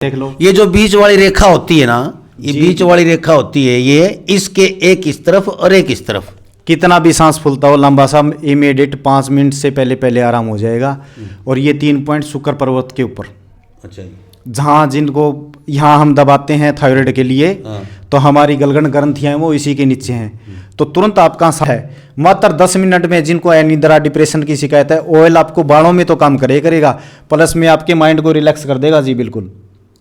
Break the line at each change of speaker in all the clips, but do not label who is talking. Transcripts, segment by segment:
देख लो,
ये जो बीच वाली रेखा होती है ना, ये बीच वाली रेखा होती है, ये इसके एक इस तरफ और एक इस तरफ।
कितना भी सांस फूलता हो लंबा सा, इमीडिएट 5 मिनट से पहले पहले आराम हो जाएगा। और ये 3 पॉइंट शुक्र पर्वत के ऊपर,
अच्छा,
जहाँ जिनको यहाँ हम दबाते हैं थायराइड के लिए, तो हमारी गलगन ग्रंथियाँ हैं वो इसी के नीचे हैं। तो तुरंत आपका है मात्र 10 मिनट में, जिनको अनिद्रा डिप्रेशन की शिकायत है, ऑयल आपको बालों में तो काम करेगा, प्लस में आपके माइंड को रिलैक्स कर देगा जी। बिल्कुल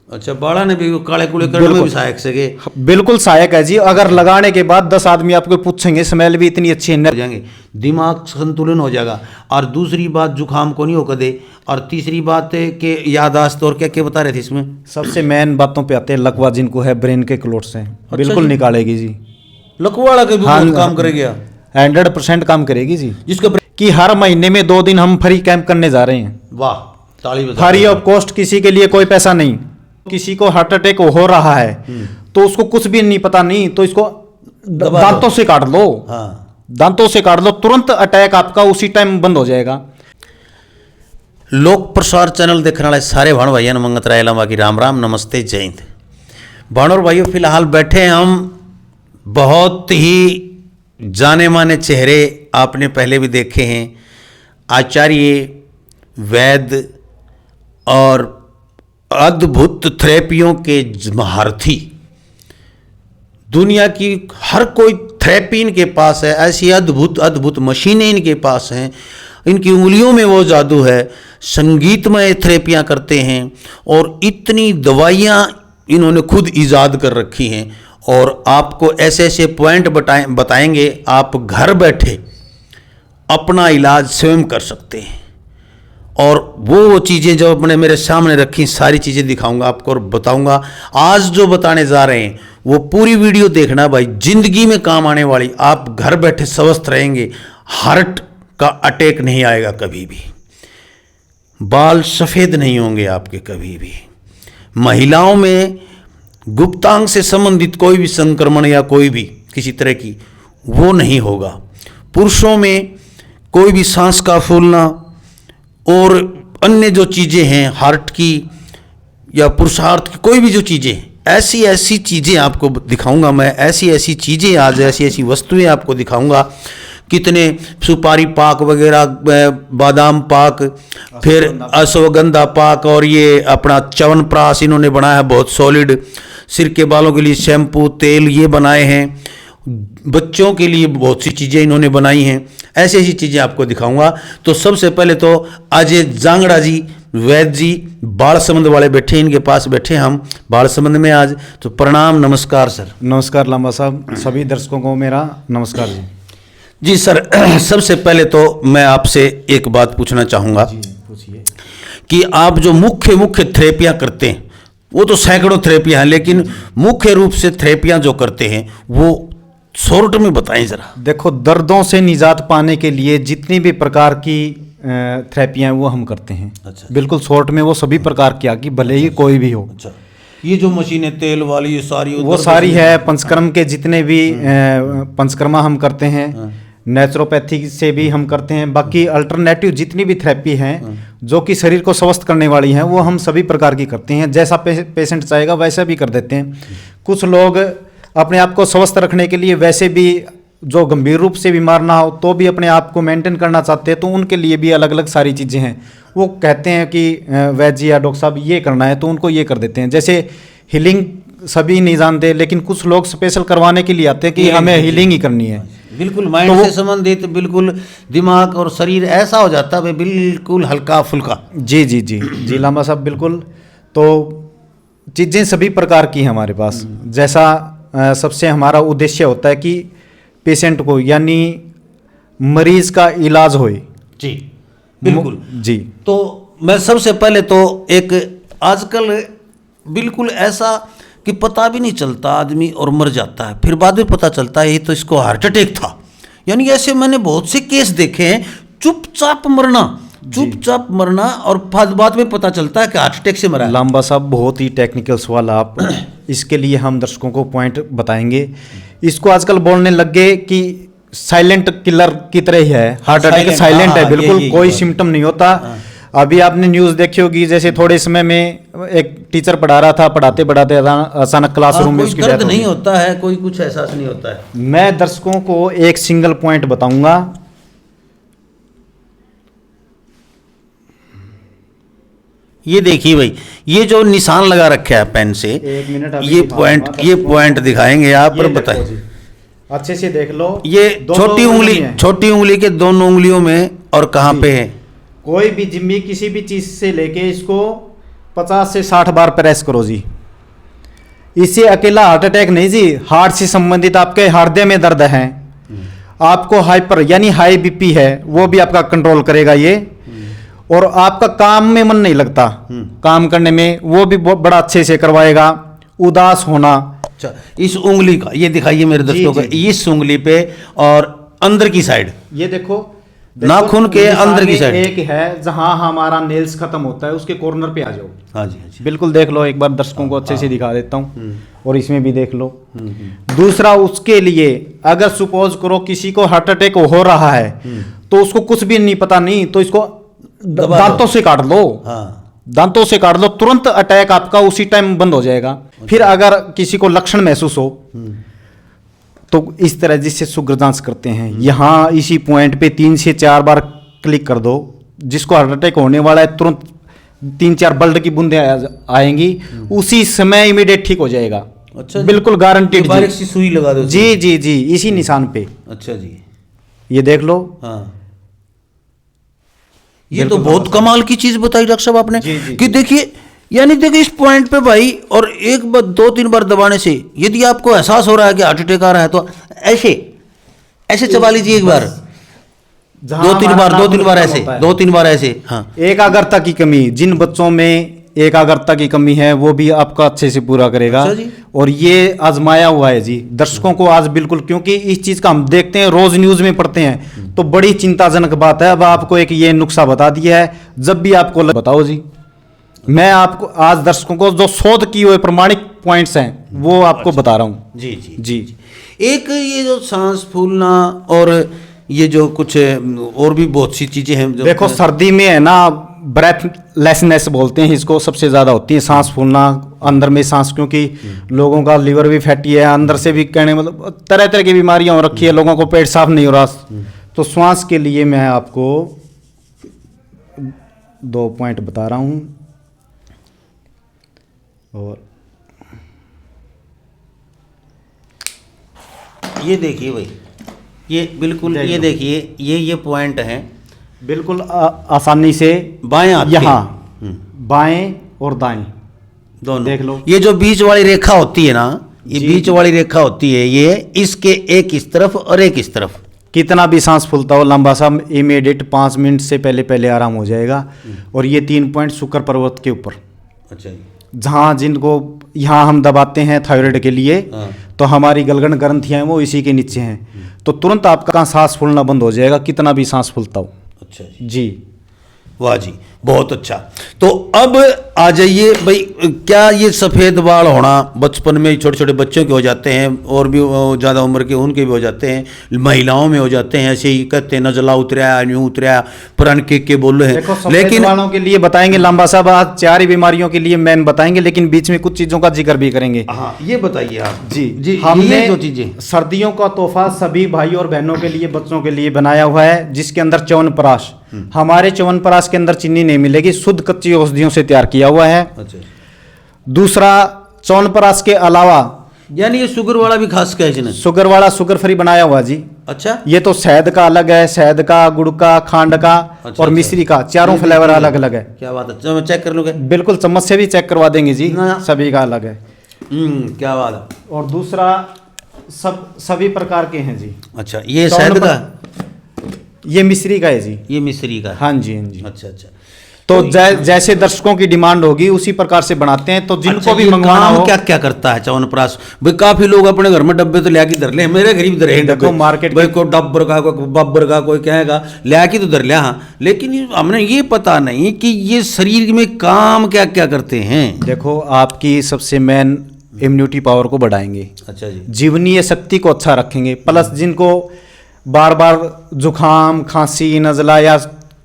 अच्छा, बाड़ा ने भी काले कूड़े करने में भी सहायक से
बिल्कुल सहायक है जी। अगर लगाने के बाद 10 आदमी आपको पूछेंगे, स्मेल भी इतनी अच्छी है,
हो जाएंगे, दिमाग संतुलन हो जाएगा। और दूसरी बात, जुकाम को नहीं होकर दे। और तीसरी बात है कि याददाश्त, और क्या क्या बता रहे थे इसमें?
सबसे मेन बातों पे आते हैं, लकवा जिनको है ब्रेन के क्लोट्स हैं, बिल्कुल निकालेगी जी।
लकवा वाला काम करेगा,
100% काम करेगी जी।
जिसका
कि हर महीने में 2 दिन हम फ्री कैंप करने जा रहे हैं।
वाह, ताली बजा।
फ्री ऑफ कॉस्ट, किसी के लिए कोई पैसा नहीं। किसी को हार्ट अटैक हो रहा है तो उसको कुछ भी नहीं पता, नहीं तो इसको दांतों से काट लो।
हाँ,
दांतों से काट लो, तुरंत अटैक आपका उसी टाइम बंद हो जाएगा।
लोक प्रसार चैनल देखने वाले सारे भाण भाइयों ने मंगत राय लंबा की राम राम, नमस्ते, जय हिंद। भाण और भाइयों, फिलहाल बैठे हैं हम, बहुत ही जाने माने चेहरे आपने पहले भी देखे हैं, आचार्य वैद्य और अद्भुत थेरेपियों के महारथी। दुनिया की हर कोई थेरेपी इनके पास है, ऐसी अद्भुत अद्भुत मशीनें इनके पास हैं, इनकी उंगलियों में वो जादू है। संगीतमय थेरेपियां करते हैं और इतनी दवाइयां इन्होंने खुद ईजाद कर रखी हैं। और आपको ऐसे ऐसे पॉइंट बताएंगे, आप घर बैठे अपना इलाज स्वयं कर सकते हैं। और वो चीज़ें जो अपने मेरे सामने रखी, सारी चीज़ें दिखाऊंगा आपको और बताऊंगा। आज जो बताने जा रहे हैं वो पूरी वीडियो देखना भाई, जिंदगी में काम आने वाली। आप घर बैठे स्वस्थ रहेंगे, हार्ट का अटैक नहीं आएगा कभी भी, बाल सफ़ेद नहीं होंगे आपके कभी भी, महिलाओं में गुप्तांग से संबंधित कोई भी संक्रमण या कोई भी किसी तरह की वो नहीं होगा, पुरुषों में कोई भी सांस का फूलना और अन्य जो चीज़ें हैं हार्ट की या पुरुषार्थ की, कोई भी जो चीज़ें, ऐसी ऐसी चीज़ें आपको दिखाऊंगा मैं। ऐसी ऐसी चीज़ें, आज ऐसी ऐसी वस्तुएं आपको दिखाऊंगा। कितने सुपारी पाक वगैरह, बादाम पाक, फिर अश्वगंधा पाक, और ये अपना च्यवनप्राश इन्होंने बनाया है बहुत सॉलिड। सिर के बालों के लिए शैम्पू, तेल ये बनाए हैं। बच्चों के लिए बहुत सी चीज़ें इन्होंने बनाई हैं। ऐसी ऐसी चीज़ें आपको दिखाऊंगा। तो सबसे पहले तो अजय जांगड़ा जी, वैद्य जी, बाढ़ संबंध वाले बैठे, इनके पास बैठे हम बाढ़ संबंध में आज। तो प्रणाम, नमस्कार सर।
नमस्कार लांबा साहब, सभी दर्शकों को मेरा नमस्कार जी।
जी सर, सबसे पहले तो मैं आपसे एक बात पूछना चाहूँगा कि आप जो मुख्य थेरेपियाँ करते हैं, वो तो सैकड़ों थेरेपियाँ हैं, लेकिन मुख्य रूप से थेरेपियाँ जो करते हैं वो शॉर्ट में बताएं जरा।
देखो, दर्दों से निजात पाने के लिए जितनी भी प्रकार की थेरेपियाँ वो हम करते हैं।
अच्छा,
बिल्कुल शॉर्ट में वो सभी प्रकार की आगे, भले ही कोई भी हो।
अच्छा, ये जो मशीनें तेल वाली, ये सारी
वो सारी है। पंचकर्म के जितने भी पंचकर्मा हम करते हैं, नेचुरोपैथी से भी हम करते हैं। बाकी अल्टरनेटिव जितनी भी थेरेपी हैं जो कि शरीर को स्वस्थ करने वाली हैं, वो हम सभी प्रकार की करते हैं। जैसा पेशेंट चाहेगा वैसा भी कर देते हैं। कुछ लोग अपने आप को स्वस्थ रखने के लिए, वैसे भी जो गंभीर रूप से बीमार ना हो तो भी अपने आप को मेंटेन करना चाहते हैं, तो उनके लिए भी अलग अलग सारी चीज़ें हैं। वो कहते हैं कि वैद्य या डॉक्टर साहब ये करना है, तो उनको ये कर देते हैं। जैसे हीलिंग सभी नहीं जानते, लेकिन कुछ लोग स्पेशल करवाने के लिए आते हैं कि हमें हीलिंग ही करनी है।
बिल्कुल माइंड से संबंधित, बिल्कुल दिमाग और शरीर ऐसा हो जाता है बिल्कुल हल्का फुल्का।
जी जी जी जी लांबा साहब, बिल्कुल। तो चीज़ें सभी प्रकार की हैं हमारे पास। जैसा सबसे हमारा उद्देश्य होता है कि पेशेंट को, यानी मरीज का इलाज होए।
जी बिल्कुल
जी।
तो मैं सबसे पहले तो एक, आजकल बिल्कुल ऐसा कि पता भी नहीं चलता, आदमी और मर जाता है, फिर बाद में पता चलता है ये तो इसको हार्ट अटैक था। यानी ऐसे मैंने बहुत से केस देखे हैं, चुपचाप मरना और बाद में पता चलता है कि हार्ट अटैक से मरा है।
लांबा साहब, बहुत ही टेक्निकल सवाल आप, इसके लिए हम दर्शकों को पॉइंट बताएंगे। इसको आजकल बोलने लग गए कि साइलेंट किलर की तरह ही है, हार्ट अटैक साइलेंट है, बिल्कुल कोई सिम्टम नहीं होता। अभी आपने न्यूज़ देखी होगी, जैसे थोड़े समय में एक टीचर पढ़ा रहा था, पढ़ाते पढ़ाते अचानक क्लासरूम में
कोई
उसकी
दर्द
डेथ हो
नहीं
गई।
होता है, कोई कुछ एहसास नहीं होता है।
मैं दर्शकों को एक सिंगल पॉइंट बताऊंगा।
ये देखिए भाई, ये जो निशान लगा रखा है पेन से,
एक मिनट, अभी
ये
दिखाऊंगा।
पॉइंट दिखाएंगे आप,
ये
पर
देखो
बताइए।
जी, अच्छे से देख लो।
ये छोटी उंगली के दोनों उंगलियों में और कहाँ पे है?
कोई भी जिम्मी किसी भी चीज से लेके इसको 50 से 60 बार प्रेस करो जी। इससे अकेला हार्ट अटैक नहीं जी, हार्ट से संबंधित आपके हृदय में दर्द है, आपको हाइपर यानी हाई बीपी है, वो भी आपका कंट्रोल करेगा ये। और आपका काम में मन नहीं लगता, काम करने में, वो भी बहुत बड़ा अच्छे से करवाएगा। उदास होना,
अच्छा, इस उंगली का ये दिखाइए मेरे दर्शकों को,
जी।
इस उंगली पे और अंदर की साइड,
ये देखो
नाखून के
निशान
अंदर की
में
साइड।
एक है जहां हमारा नेल्स खत्म होता है, उसके कॉर्नर पे आ जाओ।
हाँ जी, हाँ जी।
बिल्कुल देख लो, एक बार दर्शकों को अच्छे से दिखा देता हूँ, और इसमें भी देख लो। दूसरा, उसके लिए अगर सपोज करो किसी को हार्ट अटैक हो रहा है, तो उसको कुछ भी नहीं पता नहीं, तो इसको
दबा
दांतों से काट लो,
हाँ,
दांतों से काट लो, तुरंत अटैक आपका उसी टाइम बंद हो जाएगा। फिर अगर किसी को लक्षण महसूस हो तो इस तरह जिससे शुगर जांच करते हैं, यहाँ इसी पॉइंट पे 3 से 4 बार क्लिक कर दो। जिसको हार्ट अटैक होने वाला है, तुरंत 3-4 ब्लड की बूंदें आएंगी, उसी समय इमीडिएट ठीक हो जाएगा।
अच्छा,
बिल्कुल गारंटीड
बारीक सी सुई लगा दो
जी जी जी, इसी निशान पे।
अच्छा जी,
ये देख लो।
हाँ, ये तो बहुत कमाल की चीज बताई डॉक्टर साहब आपने,
जी, जी,
कि देखिए, यानी देखिए इस पॉइंट पे भाई, और एक बार 2-3 बार दबाने से यदि आपको एहसास हो रहा है कि हार्ट अटैक आ रहा है, तो ऐसे ऐसे चबा लीजिए एक बार,
जहाँ
2-3
हमारा
बार, 2-3 बार
नाखून
ऐसे,
होता है।
2-3 बार ऐसे, हाँ।
एकाग्रता की कमी, जिन बच्चों में एकाग्रता की कमी है, वो भी आपका अच्छे से पूरा करेगा।
अच्छा जी।
और ये आजमाया हुआ है जी, दर्शकों को आज बिल्कुल, क्योंकि इस चीज का हम देखते हैं, रोज न्यूज में पढ़ते हैं, तो बड़ी चिंताजनक बात है। अब आपको एक ये नुस्खा बता दिया है, जब भी आपको बताओ जी, मैं आपको आज दर्शकों को जो शोध किए हुए प्रमाणिक पॉइंट्स हैं वो आपको बता रहा हूँ।
जी जी
जी,
एक ये जो सांस फूलना और ये जो कुछ और भी बहुत सी चीजें हैं जो,
देखो सर्दी में है ना, ब्रेथलेसनेस बोलते हैं इसको, सबसे ज्यादा होती है सांस फूलना, अंदर में सांस, क्योंकि लोगों का लीवर भी फैटी है, अंदर से भी कहने मतलब तरह तरह की बीमारियां हो रखी है, लोगों को पेट साफ नहीं हो रहा। तो श्वास के लिए मैं आपको 2 पॉइंट बता रहा हूं। और
ये देखिए भाई, ये बिल्कुल, ये देखिए, ये पॉइंट है
बिल्कुल आसानी से
बाएं हाथ के।
यहाँ बाएं और दाएं
दोनों
देख लो।
ये जो बीच वाली रेखा होती है ना, ये
जी,
बीच
जी।
वाली रेखा होती है, ये इसके एक इस तरफ और एक इस तरफ।
कितना भी सांस फूलता हो लंबा सा, इमीडिएट 5 मिनट से पहले पहले आराम हो जाएगा। और ये 3 पॉइंट शुक्र पर्वत के ऊपर,
अच्छा जी,
जहाँ जिनको यहाँ हम दबाते हैं थायराइड के लिए,
हाँ।
तो हमारी गलगन ग्रंथियाँ हैं वो इसी के नीचे हैं, तो तुरंत आपका सांस फूलना बंद हो जाएगा, कितना भी सांस फूलता हो।
अच्छा जी,
जी, वाह
वाह जी, बहुत अच्छा। तो अब आ जाइए भाई, क्या ये सफ़ेद बाल होना बचपन में छोटे छोटे बच्चों के हो जाते हैं, और भी ज़्यादा उम्र के उनके भी हो जाते हैं, महिलाओं में हो जाते हैं, ऐसे ही कहते हैं नजला उतरा, यूँ उतरा, पुरान के बोल रहे
देखो
हैं,
सफेद
लेकिन
वालों के लिए बताएंगे लंबा साहब, आज 4 ही बीमारियों के लिए मैन बताएंगे, लेकिन बीच में कुछ चीज़ों का जिक्र भी करेंगे।
हाँ, ये बताइए आप
जी
जी,
हमने
ये जो चीज़ें,
सर्दियों का तोहफा सभी भाई और बहनों के लिए, बच्चों के लिए बनाया हुआ है, जिसके अंदर च्यवनप्राश, हमारे च्यवनप्राश के अंदर चीनी नहीं मिलेगी, शुद्ध कच्ची औषधियों से तैयार किया हुआ है।
अच्छा,
दूसरा, च्यवनप्राश के अलावा
यानी ये शुगर वाला भी खास क्या है इसने?
शुगर वाला शुगर फ्री बनाया हुआ जी।
अच्छा,
ये तो शहद का अलग है, शहद का, गुड़ का, खांड का
अच्छा,
और मिश्री का, चारों फ्लेवर अलग अलग है।
क्या बात है, मैं चेक कर लूँगा।
बिल्कुल, चम्मच से भी चेक करवा देंगे जी,
हाँ।
सभी का अलग है।
क्या बात है।
और दूसरा, सभी प्रकार के हैं जी।
अच्छा, ये शहद का,
ये मिश्री का है जी।
ये मिश्री का।
हाँ जी, हाँ जी।
अच्छा अच्छा,
तो जैसे दर्शकों की डिमांड होगी उसी प्रकार से बनाते हैं, तो जिनको
अच्छा,
भी
ये
मंगवाना
काम
हो।
क्या क्या करता है च्यवनप्राश भाई? काफी लोग अपने घर में डब्बे तो लिया धर ले, मेरे घर भी धरे हैं
देखो
डब्बे,
मार्केट
भाई कोई डब्बर का, कोई बब्बर का, कोई कहेगा लिया तो धर लिया, हाँ, लेकिन हमने ये पता नहीं कि ये शरीर में काम क्या क्या करते हैं।
देखो, आपकी सबसे मेन इम्यूनिटी पावर को बढ़ाएंगे,
अच्छा जी,
जीवनीय शक्ति को अच्छा रखेंगे, प्लस जिनको बार बार जुखाम, खांसी, नज़ला या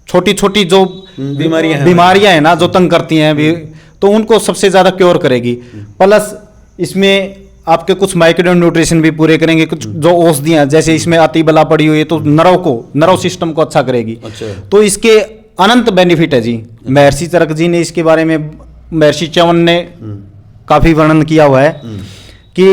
छोटी छोटी जो बीमारियां हैं ना जो तंग करती हैं अभी, तो उनको सबसे ज्यादा क्योर करेगी। प्लस इसमें आपके कुछ माइक्रो न्यूट्रिशन भी पूरे करेंगे, कुछ जो औषधियां जैसे इसमें अति बला पड़ी हुई है तो नर्व सिस्टम को अच्छा करेगी। तो इसके अनंत बेनिफिट है जी। महर्षि चरक जी ने इसके बारे में, महर्षि च्यवन ने काफी वर्णन किया हुआ है कि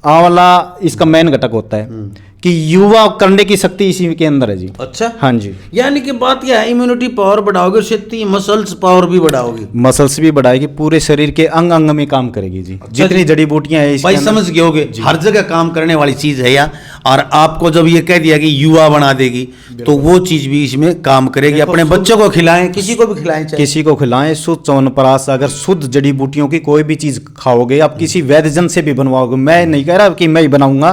आंवला इसका मेन घटक होता है कि युवा करने की शक्ति इसी के अंदर है जी।
अच्छा,
हाँ जी।
यानी कि बात यह है, इम्यूनिटी पावर बढ़ाओगे, शक्ति मसल्स पावर भी बढ़ाओगे,
मसल्स भी बढ़ाएगी, पूरे शरीर के अंग अंग में काम करेगी जी।
अच्छा
जितनी
जी।
जड़ी बूटियां हैं
भाई समझ गए होगे, हर जगह काम करने वाली चीज है या, और आपको जब ये कह दिया कि युवा बना देगी तो वो चीज भी इसमें काम करेगी। अपने बच्चों को खिलाएं, किसी को भी खिलाएं,
किसी को खिलाएं। शुद्ध च्यवनप्राश, अगर शुद्ध जड़ी बूटियों की कोई भी चीज खाओगे, आप किसी वैद्य जन से भी बनवाओगे, मैं नहीं कह रहा कि मैं ही बनाऊंगा,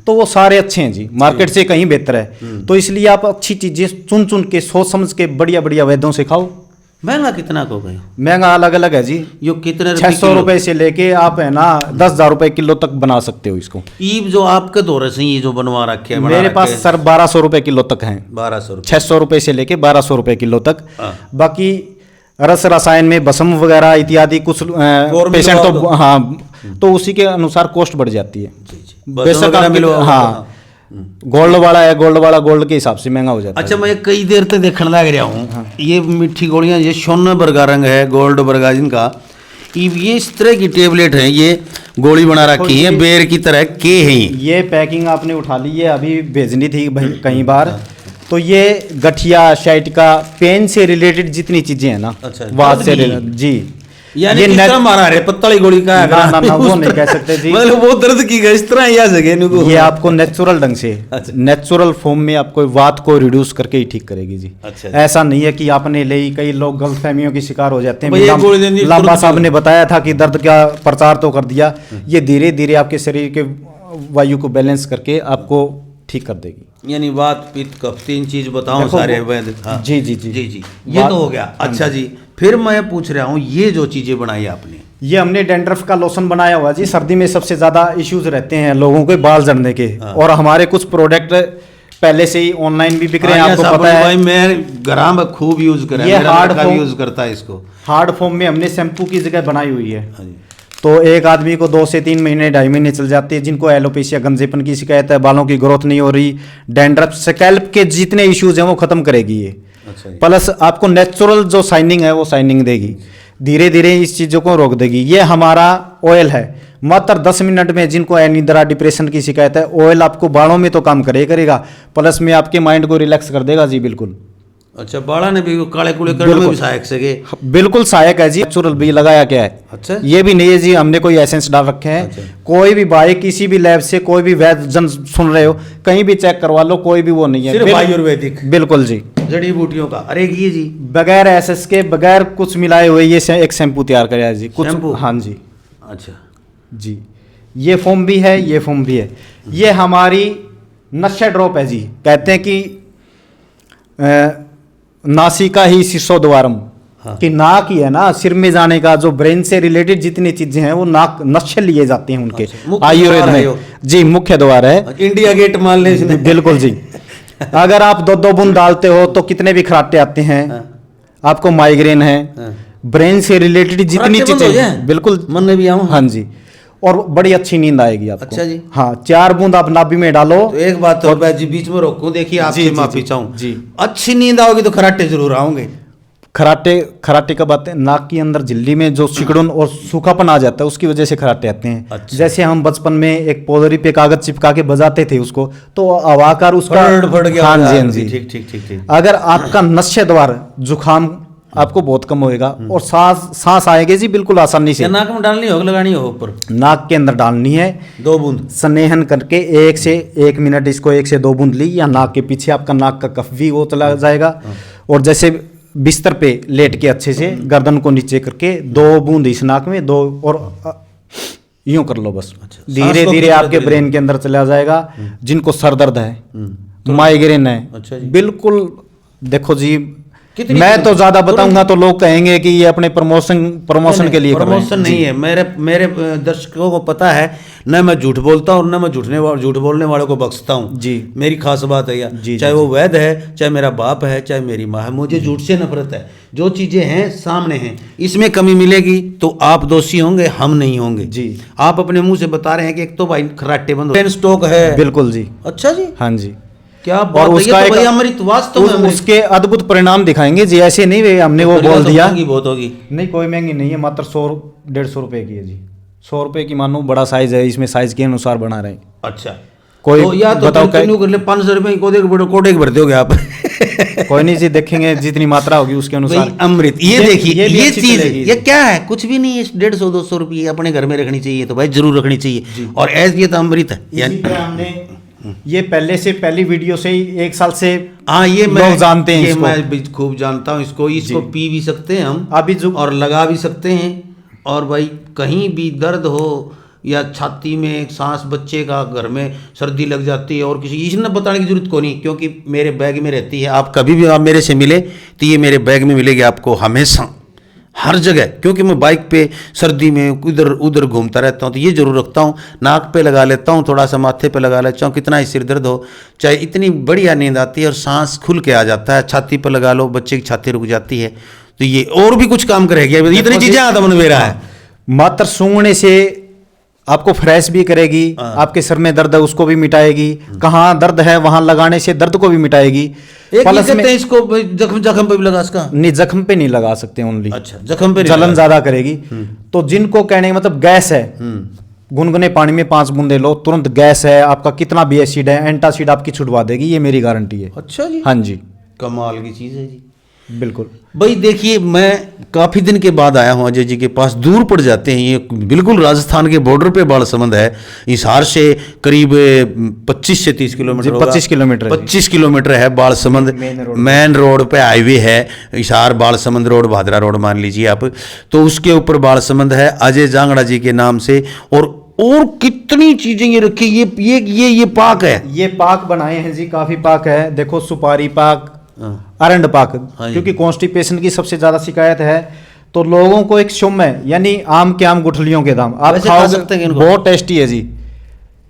तो वो सारे अच्छे हैं जी, मार्केट से कहीं बेहतर है। तो इसलिए आप अच्छी चीजें चुन चुन के सोच समझ के बढ़िया बढ़िया वैद्यों से खाओ।
महंगा कितना को गए?
महंगा अलग अलग है जी।
यो कितने
600 रुपए से लेके आप है ना 10,000 रुपए किलो तक बना सकते हो इसको।
ईब जो आपके दौरे से ये जो बनवा रखे हैं,
मेरे पास सर 1200 रुपए किलो तक हैं।
1200 रुपये,
600 रुपए से लेके 1200 रुपए किलो तक। बाकी रस रसायन में भस्म वगैरह इत्यादि कुछ पेशेंट तो हाँ, तो उसी के अनुसार कॉस्ट बढ़ जाती है। बेशक हाँ, गोल्ड वाला है, गोल्ड वाला गोल्ड के हिसाब से महंगा हो जाता है।
अच्छा, मैं कई देर तक देखने लग रहा हूँ, ये मिट्टी गोलियां, ये सोने बर्गा रंग है, गोल्ड बर्गा जिनका, ये इस तरह की टेबलेट है, ये गोली बना रखी है, बेर की तरह के है
ये पैकिंग आपने उठा ली है, अभी भेजनी थी कई बार। तो ये गठिया, साइटिका, पेन से रिलेटेड जितनी चीजें हैं ना, वात से जी,
यानी किस तरह मारा रे पत्तली गोली का है?
ना वो नहीं कह सकते जी,
मतलब वो दर्द की गई इस तरह या जगह
ये आपको नेचुरल ढंग से, नेचुरल फॉर्म में आपको वात को रिड्यूस करके ही ठीक करेगी जी।
अच्छा,
ऐसा नहीं है कि आपने ले, कई लोग गलतफहमियों की शिकार हो जाते हैं। लांबा साहब ने बताया था कि दर्द का प्रचार तो कर दिया, ये धीरे धीरे आपके शरीर के वायु को बैलेंस करके आपको ठीक कर देगी।
यानी वात पित्त कफ 3 चीज बताऊं सारे वैद्य। हाँ।
जी जी जी
जी जी, ये तो हो गया। अच्छा जी, फिर मैं पूछ रहा हूँ, ये जो चीजें बनाई आपने,
ये हमने डैंड्रफ का लोशन बनाया हुआ जी। सर्दी में सबसे ज्यादा इश्यूज रहते हैं लोगों के बाल झड़ने के, और हमारे कुछ प्रोडक्ट पहले से ही ऑनलाइन भी बिक रहे हैं, आपको पता है।
भाई मैं ग्राम में खूब यूज कर,
ये हार्ड फॉर्म
यूज करता है इसको।
हार्ड फॉर्म में हमने शैम्पू की जगह बनाई हुई है। तो एक आदमी को 2 से 3 महीने 2.5 महीने चल जाते हैं, जिनको एलोपेशिया, गंजेपन की शिकायत है, बालों की ग्रोथ नहीं हो रही, डैंड्रफ, स्कैल्प के जितने इश्यूज हैं वो खत्म करेगी ये। अच्छा, प्लस आपको नेचुरल जो शाइनिंग है वो शाइनिंग देगी, धीरे धीरे इस चीज़ों को रोक देगी। ये हमारा ऑयल है, मात्र 10 मिनट में जिनको एनिद्रा, डिप्रेशन की शिकायत है, ऑयल आपको बालों में तो काम करेगा, प्लस में आपके माइंड को रिलैक्स कर देगा जी, बिल्कुल।
अच्छा, बाड़ा ने भी काले कुले करने में भी सहायक से?
बिल्कुल सहायक है जी। नेचुरल भी लगाया क्या है। अच्छा, ये भी नहीं है जी हमने कोई एसेंस डाल रखे हैं। अच्छा। कोई भी भाई किसी भी लैब से, कोई भी वैद्य जन सुन रहे हो, कहीं भी चेक करवा लो, कोई भी वो नहीं है,
सिर्फ आयुर्वेदिक।
बिल्कुल जी,
जड़ी बूटियों का। अरे ये जी
बगैर एसेंस के, बगैर कुछ मिलाए हुए ये एक शैम्पू तैयार कराया जी कुछ। हाँ जी। अच्छा जी, ये फॉर्म भी है, ये फॉर्म भी है। ये हमारी नशा ड्रॉप है जी। कहते हैं कि नासिका ही शिशोद्वारम, कि नाक ही है ना सिर में जाने का, जो ब्रेन से रिलेटेड जितनी चीजें हैं वो नाक नशे लिए जाते हैं उनके। आयुर्वेद में जी मुख्य द्वार है,
इंडिया गेट मान ले।
बिल्कुल जी। अगर आप 2-2 बूंद डालते हो तो कितने भी खराटे आते हैं। आपको माइग्रेन है, ब्रेन से रिलेटेड जितनी चीजें, बिल्कुल मन में भी आऊं। हाँ जी, और बड़ी अच्छी नींद आएगी आपको। अच्छा जी। हाँ, 4 बूंद आप नाभि में डालो।
तो एक बात तो मैं जी बीच में रोकूं, देखिए आपसे माफी चाहूं जी। अच्छी नींद आओगी तो खराटे जरूर आओगे।
खराटे कब आते हैं? नाक के अंदर झिल्ली में जो सिकुड़न और सूखापन आ जाता है, उसकी वजह से खराटे आते हैं। अच्छा। जैसे हम बचपन में एक पोदरी पे कागज चिपका के बजाते थे उसको, तो आवाकार उसका
फड़ गया।
हाँ जी, हाँ जी,
ठीक ठीक ठीक।
अगर आपका नस्य द्वार जुखाम आपको बहुत कम होएगा, और सांस आएगी जी बिल्कुल आसानी से।
नाक में डालनी होगी, लगानी हो ऊपर?
नाक के अंदर डालनी है
2 बूंद
स्नेहन करके, 1 से 1 मिनट इसको 1 से 2 बूंद ली, या नाक के पीछे आपका नाक का कफ भी वो चला जाएगा। और जैसे बिस्तर पे लेट के अच्छे से गर्दन को नीचे करके 2 बूंद इस नाक में, 2 और यूं कर लो बस। धीरे धीरे आपके ब्रेन के अंदर चला जाएगा। जिनको सर दर्द है, माइग्रेन है, बिल्कुल देखो जी,
कितनी
मैं तो ज्यादा बताऊंगा तो लोग कहेंगे कि ये अपने प्रमोशन के लिए कर रहे हैं।
प्रमोशन नहीं है, मेरे दर्शकों को पता है, न मैं झूठ बोलता हूँ न मैं झूठ बोलने वालों को बख्शता हूँ
जी।
मेरी खास बात है यार,
जी,
चाहे
जी,
वो वैद है, चाहे मेरा बाप है, चाहे मेरी माँ है, मुझे झूठ से नफरत है। जो चीजें हैं सामने हैं, इसमें कमी मिलेगी तो आप दोषी होंगे, हम नहीं होंगे
जी।
आप अपने मुंह से बता रहे हैं कि एक तो भाई खराटे बंद हो, स्टॉक है।
बिल्कुल जी।
अच्छा जी,
हाँ जी।
क्या
और
बात है,
उसका
ये तो
एक
भाई अमृत, वास्तव में अमृत।
उसके अद्भुत परिणाम दिखाएंगे जी। ऐसे नहीं वे हमने वो बोल
तो
दिया।
महंगी बहुत होगी।
नहीं, कोई महंगी नहीं है, मात्र 100-150 रुपए की है जी। 100 रुपए की मानो बड़ा साइज है, इसमें साइज के अनुसार बना रहे हैं।
अच्छा,
कोई
तो या तो
बताओ
कंटिन्यू कर ले, 500 रुपए कोटे के भरते हो आप।
कोई नहीं जी, देखेंगे जितनी मात्रा होगी उसके अनुसार।
भाई अमृत, ये देखिए,
भी
ये
अच्छी
चीज
चलेगी
ये
जी।
क्या है, कुछ भी नहीं है, 150-200 रुपये अपने घर में रखनी चाहिए, तो भाई जरूर रखनी चाहिए। और ऐसे ये तो अमृत है
इसी
यानी।
तरह हमने ये पहली वीडियो से ही 1 साल से
हाँ, ये
लोग
मैं
जानते हैं
ये
इसको।
मैं भी खूब जानता हूँ इसको पी भी सकते हैं हम
अभी जो
और लगा भी सकते हैं। और भाई कहीं भी दर्द हो या छाती में एक सांस, बच्चे का घर में सर्दी लग जाती है और किसी इसने बताने की जरूरत को नहीं, क्योंकि मेरे बैग में रहती है। आप कभी भी आप मेरे से मिले तो ये मेरे बैग में मिलेगी आपको हमेशा, हर जगह, क्योंकि मैं बाइक पे सर्दी में इधर उधर घूमता रहता हूँ, तो ये जरूर रखता हूँ। नाक पे लगा लेता हूँ, थोड़ा सा माथे पे लगा लेता हूँ, कितना ही सिर दर्द हो, चाहे इतनी बढ़िया नींद आती है और सांस खुल के आ जाता है। छाती पर लगा लो, बच्चे की छाती रुक जाती है, तो ये और भी कुछ काम करेगी। इतनी चीजें आता मन मेरा है।
मात्र सूंघने से आपको फ्रेश भी करेगी, आपके सर में दर्द है उसको भी मिटाएगी, कहाँ दर्द है वहां लगाने से दर्द को भी मिटाएगी।
एक ये कहते हैं इसको जख्म पे भी लगा इसका?
नहीं, जख्म पे नहीं लगा सकते ओनली।
अच्छा, जख्म पे नहीं
जलन
लगा।
ज्यादा करेगी। तो जिनको कहने का मतलब गैस है, गुनगुने पानी में 5 बूंदे लो, तुरंत गैस है, आपका कितना भी एसिड है, एंटासिड आपकी छुड़वा देगी, ये मेरी गारंटी है।
अच्छा जी,
हाँ जी,
कमाल की चीज है जी।
बिल्कुल।
भाई देखिए, मैं काफ़ी दिन के बाद आया हूँ अजय जी के पास। दूर पड़ जाते हैं, ये बिल्कुल राजस्थान के बॉर्डर पे बालसमंद है। हिसार से करीब 25 से 30 किलोमीटर होगा।
25 किलोमीटर
25 किलोमीटर है बालसमंद। मेन रोड पे हाईवे है, हिसार बालसमंद रोड, भादरा रोड मान लीजिए आप। तो उसके ऊपर बालसमंद है अजय जांगड़ा जी के नाम से। और कितनी चीजें ये रखी, ये पाक है।
ये पाक बनाए हैं जी, काफी पाक है। देखो, सुपारी पाक, अरंड पाक, क्योंकि कॉन्स्टिपेशन की सबसे ज्यादा शिकायत है, तो लोगों को एक शुम है, यानी आम के आम गुठलियों के दाम आप
वैसे
खा
खा
सकते
सकते हैं
हैं।
इनको?
बहुत टेस्टी है जी,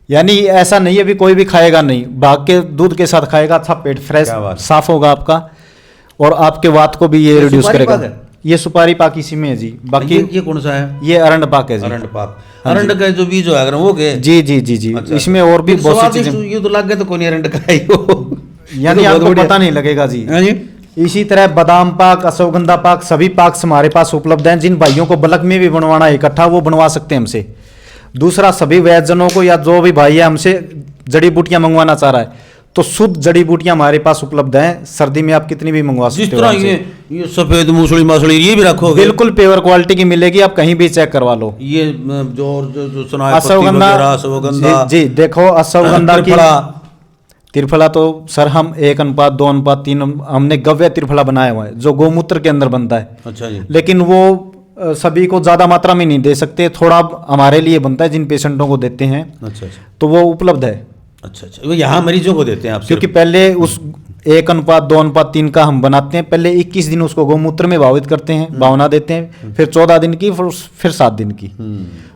यानी ऐसा नहीं है भी कोई भी खाएगा नहीं, भाग के दूध के साथ खाएगा, अच्छा पेट फ्रेश
क्या बात।
साफ होगा आपका, और आपके वात को भी ये रिड्यूस
सुपारी
करेगा।
पाक है?
ये सुपारी पाक इसी में है जी। बाकी
ये कौन सा है?
ये अरंड पाक है जी।
अरंड पाक, अरंड का जो बीज है वो के?
जी जी जी जी।
अच्छा,
इसमें और भी
फिर
बहुत सी
स्वादिष्ट
चीजें,
ये तो लग गया तो कोई नहीं अरंड का है यो।
यानी
ये तो बहुत
आपको
बढ़िया।
पता नहीं लगेगा जी।
हाँ जी।
इसी तरह बादाम पाक, अश्वगंधा पाक, सभी पाक हमारे पास उपलब्ध हैं। जिन भाइयों को बल्क में भी बनवाना है इकट्ठा, वो बनवा सकते हैं हमसे। दूसरा, सभी वैद्यजनों को या जो भी भाई है हमसे जड़ी बूटियां मंगवाना चाह रहा है, तो शुद्ध जड़ी बूटियां हमारे पास उपलब्ध हैं। सर्दी में आप कितनी भी मंगवा
जिस
सकते हो
तरह
हमसे।
ये सफेद मूसली मासली ये भी रखोगे?
बिल्कुल प्योर क्वालिटी की मिलेगी, आप कहीं भी चेक करवा लो।
ये जो सुना है
अश्वगंधा,
अश्वगंधा
जी देखो, अश्वगंधा की
त्रिफला।
त्रिफला तो सर हम 1:2:3 हमने गव्य त्रिफला बनाया हुआ है, जो गौमूत्र के अंदर बनता है।
अच्छा जी।
लेकिन वो सभी को ज्यादा मात्रा में नहीं दे सकते, थोड़ा हमारे लिए बनता है, जिन पेशेंटों को देते हैं,
अच्छा अच्छा
तो वो उपलब्ध है।
अच्छा, वो यहाँ मरीजों को देते हैं आप?
क्योंकि पहले उस 1:2:3 का हम बनाते हैं, पहले 21 दिन उसको गौमूत्र में भावित करते हैं, भावना देते हैं, फिर 14 दिन की, फिर 7 दिन की।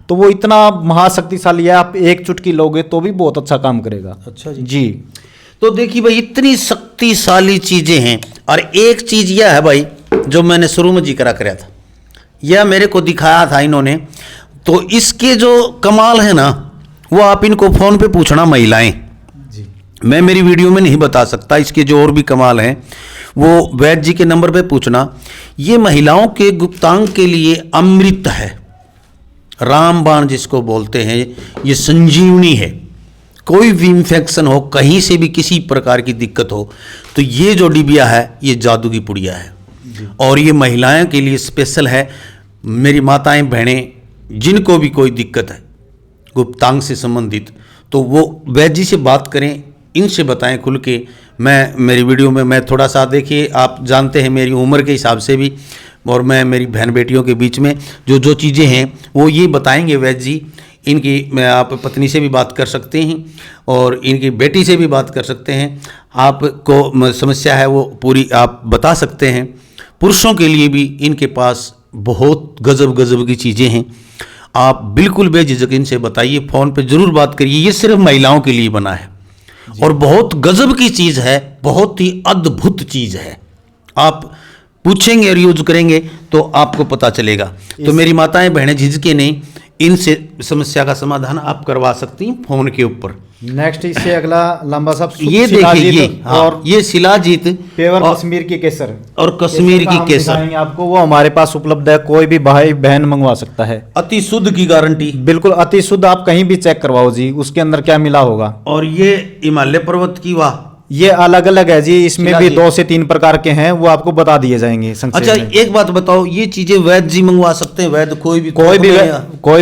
तो वो इतना महाशक्तिशाली है, आप एक चुटकी लोगे तो भी बहुत अच्छा काम करेगा।
अच्छा जी।
जी।
तो देखिए भाई, इतनी शक्तिशाली चीजें हैं। और एक चीज यह है भाई, जो मैंने शुरू में जिक्र कराया था, यह मेरे को दिखाया था इन्होंने, तो इसके जो कमाल है ना, वो आप इनको फोन पे पूछना, महिलाएं
जी।
मैं मेरी वीडियो में नहीं बता सकता। इसके जो और भी कमाल हैं वो वैद्य जी के नंबर पे पूछना। ये महिलाओं के गुप्तांग के लिए अमृत है, रामबाण जिसको बोलते हैं, ये संजीवनी है। कोई भी इन्फेक्शन हो, कहीं से भी किसी प्रकार की दिक्कत हो, तो ये जो डिबिया है ये जादू की पुड़िया है। और ये महिलाओं के लिए स्पेशल है। मेरी माताएं बहनें जिनको भी कोई दिक्कत है गुप्तांग से संबंधित, तो वो वैद्य जी से बात करें, इनसे बताएं खुल के। मेरी वीडियो में मैं थोड़ा सा, देखिए आप जानते हैं मेरी उम्र के हिसाब से भी, और मैं मेरी बहन बेटियों के बीच में जो चीज़ें हैं वो ये बताएंगे वैद्य जी। इनकी मैं आप पत्नी से भी बात कर सकते हैं और इनकी बेटी से भी बात कर सकते हैं। आपको समस्या है वो पूरी आप बता सकते हैं। पुरुषों के लिए भी इनके पास बहुत गजब गजब की चीज़ें हैं, आप बिल्कुल बेझिझक इनसे बताइए, फ़ोन पे ज़रूर बात करिए। ये सिर्फ महिलाओं के लिए बना है और बहुत गजब की चीज़ है, बहुत ही अद्भुत चीज़ है। आप पूछेंगे और यूज करेंगे तो आपको पता चलेगा। तो मेरी माताएं बहनें झिझके नहीं, इनसे समस्या का समाधान आप करवा सकती हैं फ़ोन के ऊपर।
नेक्स्ट इससे अगला लंबा साहब,
ये देखिए, ये
और
ये शिलाजीत
पेवर कश्मीर की केसर
और कश्मीर की केसर
दिखाएंगे आपको, वो हमारे पास उपलब्ध है, कोई भी भाई बहन मंगवा सकता है।
अति शुद्ध की गारंटी,
बिल्कुल अति शुद्ध, आप कहीं भी चेक करवाओ जी उसके अंदर क्या मिला होगा।
और ये हिमालय पर्वत की वाह,
ये अलग अलग है जी, इसमें भी 2 से 3 प्रकार के हैं, वो आपको बता दिए जाएंगे संक्षेप
अच्छा
में।
एक बात बताओ, ये चीजें वैद्य जी मंगवा सकते हैं? वैद्य कोई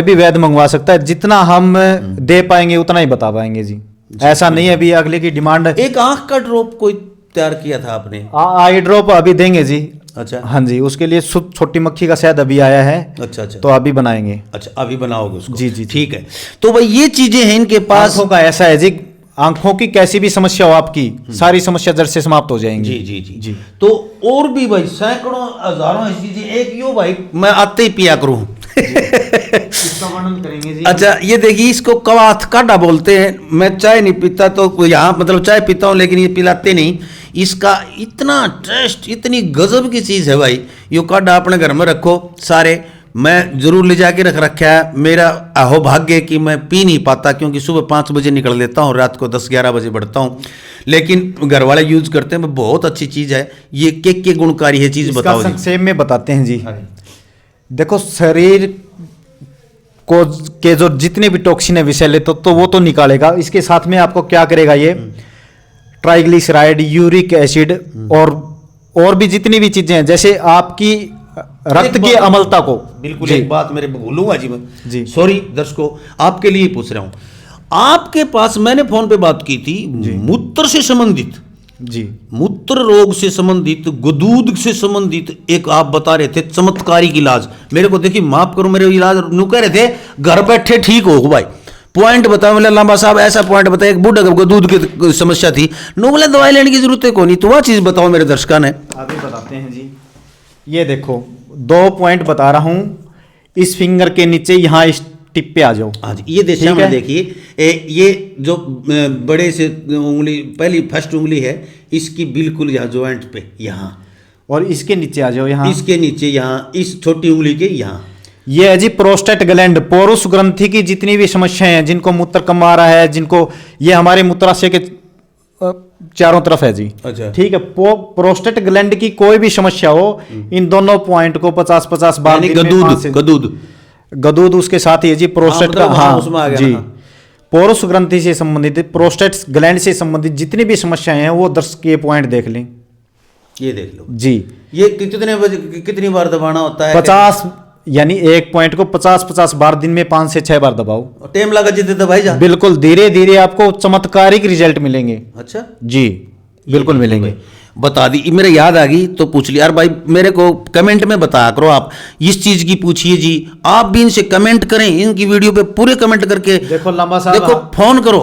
भी
वैद्य मंगवा सकता है, जितना हम दे पाएंगे उतना ही बता पाएंगे जी। ऐसा नहीं है अभी अगले की डिमांड।
एक आंख का ड्रॉप कोई तैयार किया था आपने?
आई ड्रॉप अभी देंगे जी।
अच्छा,
हाँ जी, उसके लिए छोटी मक्खी का शहद अभी आया है।
अच्छा अच्छा,
तो अभी बनाएंगे।
अच्छा अभी बनाओगे उसको?
जी जी,
ठीक है। तो भाई ये चीजें हैं इनके पास।
आंखों का ऐसा है जी, आंखों की कैसी भी समस्या हो आपकी, सारी समस्या जड़ से समाप्त हो जाएंगी।
जी जी जी जी। तो और भी भाई सैकड़ों हजारों ऐसी चीजें, एक यो भाई मैं आते ही पिया करूं।
इसका वर्णन करेंगे जी।
अच्छा ये देखिए, इसको कवाथ काढ़ा बोलते हैं। मैं चाय नहीं पीता तो यहाँ मतलब चाय पीता हूँ, लेकिन ये पिलाते नहीं। इसका इतना टेस्ट, इतनी गजब की चीज़ है भाई। यो काढ़ा अपने घर में रखो सारे, मैं जरूर ले जाके रख रखा है। मेरा अहो भाग्य कि मैं पी नहीं पाता, क्योंकि सुबह 5 बजे निकल लेता हूँ, रात को 10-11 बजे बढ़ता हूँ, लेकिन घर वाले यूज करते हैं। बहुत अच्छी चीज़ है ये। के गुणकारी है चीज़, बताओ।
संक्षेप में बताते हैं जी। देखो, शरीर को के जो जितने भी टॉक्सिन है विषैले तो वो तो निकालेगा। इसके साथ में आपको क्या करेगा, ये ट्राइग्लिसराइड, यूरिक एसिड और भी जितनी भी चीजें हैं, जैसे आपकी रक्त की अम्लता को।
बिल्कुल एक बात मेरे भूलूंगा जी, मैं
जी
सॉरी दर्शकों, आपके लिए पूछ रहा हूं। आपके पास मैंने फोन पे बात की थी मूत्र से संबंधित,
जी
मूत्र रोग से संबंधित, गुदूद से संबंधित एक आप बता रहे थे चमत्कारिक इलाज। मेरे को देखिए, माफ करो, मेरे इलाज नु कह रहे थे घर बैठे ठीक हो भाई। पॉइंट बताओ, मतलब लंबा साहब ऐसा पॉइंट बताया। एक बूढ़ा को दूध की समस्या थी, नो बोले दवाई लेने की जरूरत है, नहीं तो वह चीज बताओ मेरे दर्शकों ने।
अभी बताते हैं जी। ये देखो 2 पॉइंट बता रहा हूं, इस फिंगर के नीचे यहाँ इस टिप पे आ जाओ।
हाँ जी, ये दिशा में देखिए, ये जो बड़े से उंगली, पहली फर्स्ट उंगली है, इसकी बिल्कुल यहाँ ज्वाइंट पे यहाँ, और
इसके नीचे आ जाओ यहाँ,
इसके नीचे यहाँ, इस छोटी उंगली के यहाँ।
ये है जी प्रोस्टेट ग्लैंड, पौरुष ग्रंथि की जितनी भी समस्याएं हैं, जिनको मूत्र कम आ रहा है, जिनको, ये हमारे मूत्राशय के चारों तरफ है जी।
अच्छा,
ठीक है। प्रोस्टेट ग्लैंड की कोई भी समस्या हो, इन दोनों पॉइंट को 50-50 बार गदूद उसके साथ ही है जी। प्रोस्टेट का, हाँ
उसमें आ गया
जी। पौरुष ग्रंथि से संबंधित, प्रोस्टेट ग्लैंड से संबंधित जितनी भी समस्याएं हैं, वो दर्शक ये पॉइंट देख लें।
ये देख लो
जी।
ये कितनी बार दबाना होता है?
50, यानी एक पॉइंट को 50-50 बार दिन में 5 से 6 बार दबाओ।
टाइम लगा जितने दबाई जा,
बिल्कुल धीरे धीरे आपको चमत्कारिक रिजल्ट मिलेंगे।
अच्छा
जी, बिल्कुल मिलेंगे।
बता दी, मेरे याद आ गई तो पूछ लिया। यार भाई मेरे को कमेंट में बताया करो, आप इस चीज की पूछिए जी। आप भी इनसे कमेंट करें, इनकी वीडियो पे पूरे कमेंट करके
देखो लंबा साहब,
देखो, फोन करो,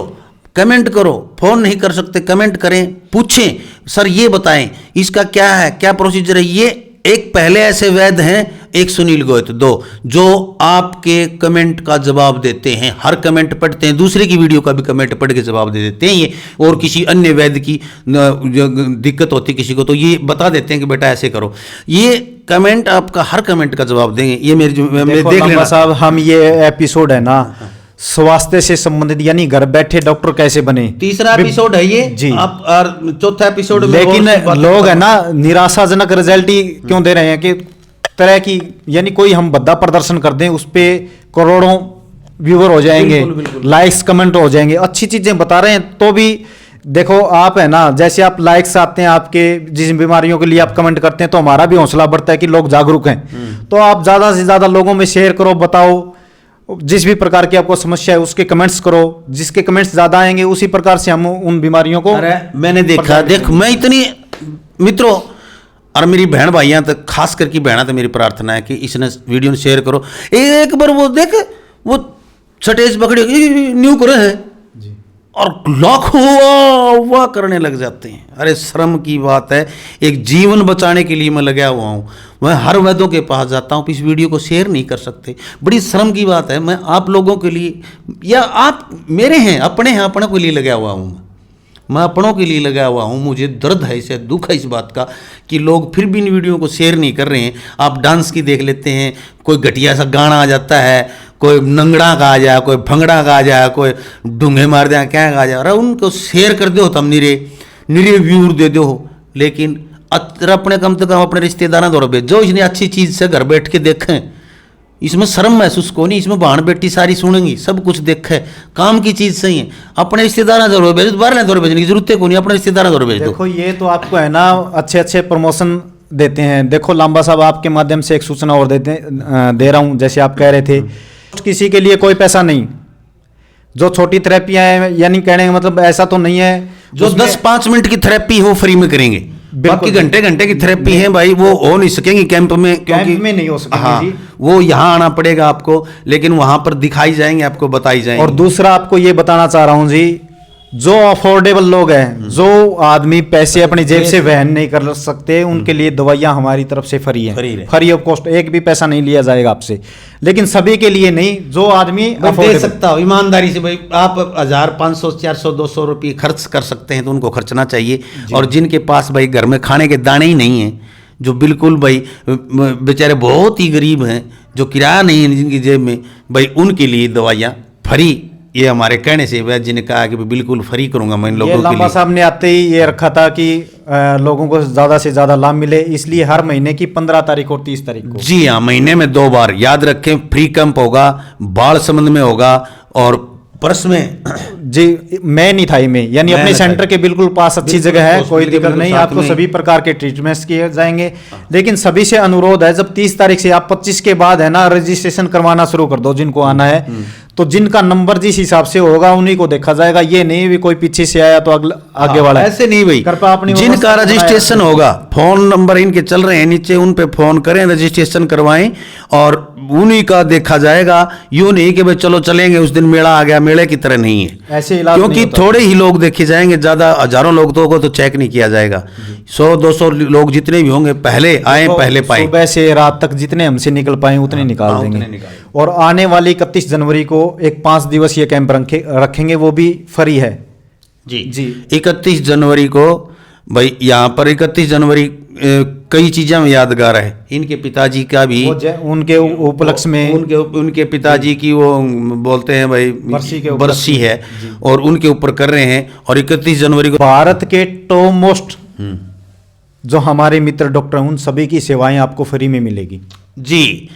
कमेंट करो, फोन नहीं कर सकते कमेंट करें, पूछें सर ये बताएं इसका क्या है, क्या प्रोसीजर है। ये एक पहले ऐसे वैद्य हैं, एक सुनील गोयत, 2 जो आपके कमेंट का जवाब देते हैं, हर कमेंट पढ़ते हैं, दूसरे की वीडियो का भी कमेंट पढ़ के जवाब दे देते हैं ये। और किसी अन्य वैद्य की दिक्कत होती किसी को, तो ये बता देते हैं कि बेटा ऐसे करो। ये कमेंट आपका हर कमेंट का जवाब देंगे। ये मेरे देख लेना
साहब, हम ये एपिसोड है ना स्वास्थ्य से संबंधित, यानी घर बैठे डॉक्टर कैसे बने,
3रा एपिसोड है ये
जी।
आप 4था एपिसोड में,
लेकिन लोग है ना निराशाजनक रिजल्ट ही क्यों दे रहे हैं कि तरह की, यानी कोई हम भद्दा प्रदर्शन कर दें, उस पे करोड़ों व्यूअर हो जाएंगे, लाइक्स कमेंट हो जाएंगे, अच्छी चीजें बता रहे हैं तो भी देखो आप है ना, जैसे आप लाइक्स आते हैं आपके, जिन बीमारियों के लिए आप कमेंट करते हैं, तो हमारा भी हौसला बढ़ता है कि लोग जागरूक हैं। तो आप ज्यादा से ज्यादा लोगों में शेयर करो, बताओ जिस भी प्रकार की आपको समस्या है उसके कमेंट्स करो, जिसके कमेंट्स ज्यादा आएंगे उसी प्रकार से हम उन बीमारियों को।
अरे मैंने देखा, देख मैं इतनी मित्रों और मेरी बहन भाइयां तक, खास करके बहना तो मेरी प्रार्थना है कि इसने वीडियो शेयर करो। एक बार वो देख, वो स्टेज पकड़ी न्यू करे है, और लाखों वाह वाह करने लग जाते हैं। अरे शर्म की बात है, एक जीवन बचाने के लिए मैं लगा हुआ हूँ, मैं हर वैद्यों के पास जाता हूँ, इस वीडियो को शेयर नहीं कर सकते। बड़ी शर्म की बात है, मैं आप लोगों के लिए या आप मेरे हैं, अपने के लिए लगा हुआ हूँ, मैं अपनों के लिए लगा हुआ हूँ। मुझे दर्द है, इसे दुख है इस बात का कि लोग फिर भी इन वीडियो को शेयर नहीं कर रहे हैं। आप डांस की देख लेते हैं, कोई घटिया सा गाना आ जाता है, कोई नंगड़ा का आ जाए, कोई भंगड़ा का आ जाए, कोई डूंगे मार दे, क्या का आ जाए, अरे उनको शेयर कर दो, तुम निरे व्यूर दे दो, लेकिन अपने कम से कम अपने रिश्तेदारों द्वारा भेजो। इसने अच्छी चीज़ से घर बैठ के देखें, इसमें शर्म महसूस को नहीं, इसमें बहन बेटी सारी सुनेंगी, सब कुछ देखे, काम की चीज़ सही है। अपने रिश्तेदारों द्वारा भेजो, बाहर द्वारा भेजने की जरूरत को नहीं, अपने रिश्तेदारों द्वारा भेज दो।
देखो ये तो आपको है ना अच्छे अच्छे प्रमोशन देते हैं। देखो लांबा साहब, आपके माध्यम से एक सूचना और दे रहा हूँ, जैसे आप कह रहे थे, किसी के लिए कोई पैसा नहीं। जो छोटी थेरेपियां हैं, यानी कहने का मतलब ऐसा तो नहीं है
जो 10-5 मिनट की थेरेपी हो फ्री में करेंगे, बाकी घंटे की थेरेपी है भाई, वो हो नहीं सकेंगी कैंप में, क्योंकि
कैंप में नहीं हो सकेंगी।
हाँ,
जी,
वो यहाँ आना पड़ेगा आपको, लेकिन वहां पर दिखाई जाएंगे, आपको बताई जाएंगे।
और दूसरा आपको ये बताना चाह रहा हूँ जी, जो अफोर्डेबल लोग हैं, जो आदमी पैसे अपनी जेब से वहन नहीं कर सकते, उनके लिए दवाइयाँ हमारी तरफ से फ्री हैं, फ्री ऑफ कॉस्ट, एक भी पैसा नहीं लिया जाएगा आपसे। लेकिन सभी के लिए नहीं, जो आदमी
दे सकता हो ईमानदारी से, भाई आप 1000, 500, 400, 200 रुपये खर्च कर सकते हैं तो उनको खर्चना चाहिए। और जिनके पास भाई घर में खाने के दाने ही नहीं हैं, जो बिल्कुल भाई बेचारे बहुत ही गरीब हैं, जो किराया नहीं है जिनकी जेब में, भाई उनके लिए दवाइयाँ फ्री, ये हमारे कहने से वैद्य जी ने कहा कि बिल्कुल फ्री करूंगा मैं इन लोगों के लिए।
लांबा साहब ने आते ही ये रखा था कि लोगों को ज़्यादा से ज़्यादा लाभ मिले, इसलिए हर महीने की 15 तारीख और 30 तारीख को,
जी हाँ, महीने में 2 बार, याद रखें, फ्री कैंप होगा, बाढ़ संबंध में होगा और पर्स में
जी मैं नहीं था में, यानी अपने सेंटर के बिल्कुल पास अच्छी जगह है, कोई दिक्कत नहीं, आपको सभी प्रकार के ट्रीटमेंट्स किए जाएंगे। लेकिन सभी से अनुरोध है, जब 30 तारीख से आप 25 के बाद है ना रजिस्ट्रेशन करवाना शुरू कर दो जिनको आना है, तो जिनका नंबर जिस हिसाब से होगा उन्हीं को देखा जाएगा। ये नहीं भी कोई पीछे से आया तो आगे वाला,
ऐसे नहीं भाई,
कृपया अपनी
जिनका रजिस्ट्रेशन होगा, फोन नंबर इनके चल रहे हैं नीचे, उन पे फोन करें, रजिस्ट्रेशन करवाएं और उन्हीं का देखा जाएगा। यूं नहीं कि भाई चलो चलेंगे उस दिन मेला आ गया, मेले की तरह नहीं है,
ऐसे इलाज
क्योंकि थोड़े ही लोग देखे जाएंगे, ज्यादा हजारों लोग को तो चेक नहीं किया जाएगा। 100-200 लोग जितने भी होंगे पहले आए पहले पाए,
सुबह से रात तक जितने हमसे निकल पाए उतने निकाल देंगे। और आने वाली 31 जनवरी को एक 5 दिवसीय कैंप रखेंगे, वो भी फ्री है।
जी 31 जनवरी को भाई यहाँ पर 31 जनवरी कई चीजें यादगार है। इनके पिताजी का भी
उनके उपलक्ष्य में
उनके पिताजी की वो बोलते हैं भाई बरसी है और उनके ऊपर कर रहे हैं। और 31 जनवरी को
भारत के टॉप मोस्ट जो हमारे मित्र डॉक्टर उन सभी की सेवाएं आपको फ्री में मिलेगी।
जी,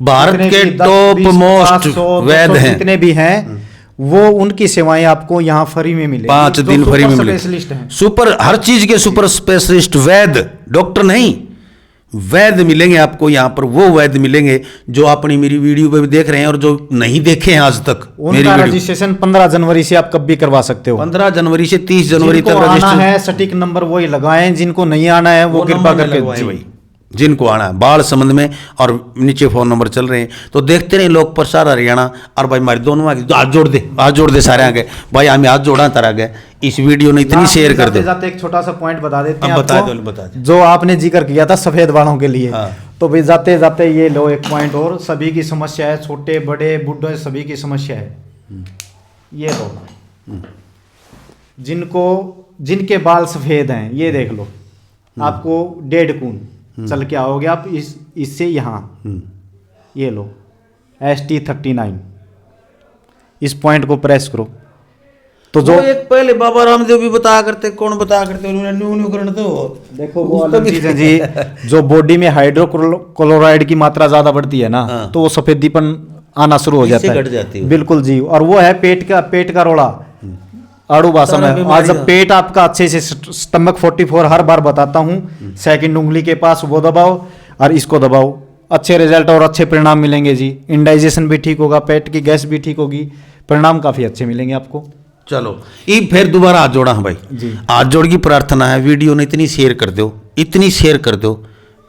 भारत के टॉप मोस्ट वैद्य हैं,
जितने भी हैं वो उनकी सेवाएं आपको यहाँ फ्री में मिलेगी।
5 दिन फ्री में मिलेगी। सुपर, हर चीज के सुपर स्पेशलिस्ट वैद्य, डॉक्टर नहीं, वैद्य मिलेंगे आपको यहाँ पर। वो वैद्य मिलेंगे जो अपनी मेरी वीडियो पे भी देख रहे हैं और जो नहीं देखे हैं आज तक।
उनका रजिस्ट्रेशन 15 जनवरी से आप कब भी करवा सकते हो।
15 जनवरी से 30 जनवरी तक
रजिस्ट्रेशन है। सटीक नंबर वही लगाएं, जिनको नहीं आना है वो कृपा करके,
जिनको आना है बाढ़ संबंध में, और नीचे फोन नंबर चल रहे हैं तो देखते रहे लोग प्रसार हरियाणा। और भाई हमारे दोनों आगे हाथ जोड़ दे सारे आगे भाई, हमें हाथ जोड़ा तारा गए, इस वीडियो ने इतनी शेयर कर दे।
जाते एक छोटा सा पॉइंट बता देते हैं,
बता दो
जो आपने जिक्र किया था सफेद बालों के लिए। तो भाई जाते जाते ये लो एक पॉइंट और, सभी की समस्या है, छोटे बड़े बूढ़े सभी की समस्या है। ये लो, जिनके बाल सफेद हैं ये देख लो, आपको 1.5 खून चल के आओगे आप इससे यहाँ, ये लो ST39, इस पॉइंट को प्रेस करो तो जो
एक पहले बाबा रामदेव भी बताया करते, कौन बताया करते, उन्होंने तो
देखो वो अलग चीज है जी। जो बॉडी में हाइड्रोक्लोराइड की मात्रा ज्यादा बढ़ती है ना, तो वो सफेदीपन आना शुरू हो जाता है। बिल्कुल जी। और वो है पेट का रोड़ा, आड़ू भाषा में। आज जब पेट आपका अच्छे से, स्टमक 44 हर बार बताता हूँ, सेकंड उंगली के पास वो दबाओ और इसको दबाओ, अच्छे रिजल्ट और अच्छे परिणाम मिलेंगे जी। इंडाइजेशन भी ठीक होगा, पेट की गैस भी ठीक होगी, परिणाम काफी अच्छे मिलेंगे आपको।
चलो ये फिर दोबारा हाथ जोड़ा भाई जी, हाथ जोड़ की प्रार्थना है, वीडियो ने इतनी शेयर कर दो, इतनी शेयर कर दो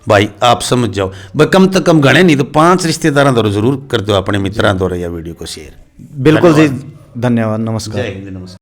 भाई, आप समझ जाओ भाई, कम से कम गणे नहीं तो 5 रिश्तेदारों द्वारा जरूर कर दो, अपने मित्रों द्वारा या वीडियो को शेयर।
बिल्कुल जी, धन्यवाद, नमस्कार।
जय हिंद, नमस्कार।